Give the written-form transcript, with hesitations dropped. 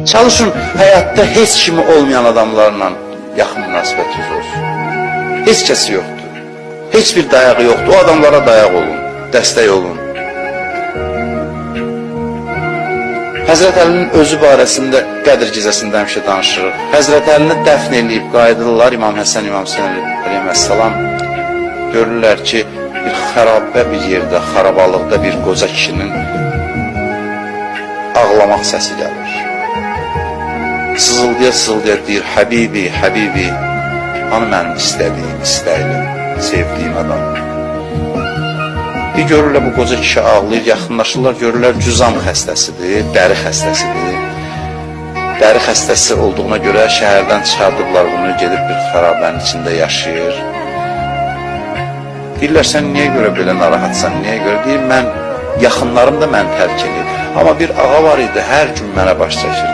Çalışın həyatda heç kimi olmayan adamlarla yaxın münasibətiniz olsun. Heç kəsi yoxdur. Heç bir dayağı yoxdur. O adamlara dayaq olun, dəstək olun. Həzrət Əlinin özü barəsində Qədr gecəsində həmişə danışırıq. Həzrət Əlini dəfn eləyib qayıdırlar İmam Həsən, İmam Hüseyn əleyhissalam. Görürlər ki, bir xarabə bir yerdə, xarabalıqda bir qoca kişinin ağlamaq səsi gəlir. Sızıldıya sızıldıya deyir, Həbibi, Həbibi, hanı mənim istədiyim, istəyim, sevdiyim adam. Bir görürlər bu qoca kişi ağlayır, yaxınlaşırlar, görürlər cüzam xəstəsidir, dəri xəstəsidir. Dəri xəstəsi olduğuna görə şəhərdən çıxardıblar bunu, gedib bir xarabənin içində yaşayır. Deyirlər, sən niyə görə belə narahatsan, niyə görə? Deyir, mən, yaxınlarım da mən tərk edir. Amma bir ağa var idi, hər gün mənə baş çəkir.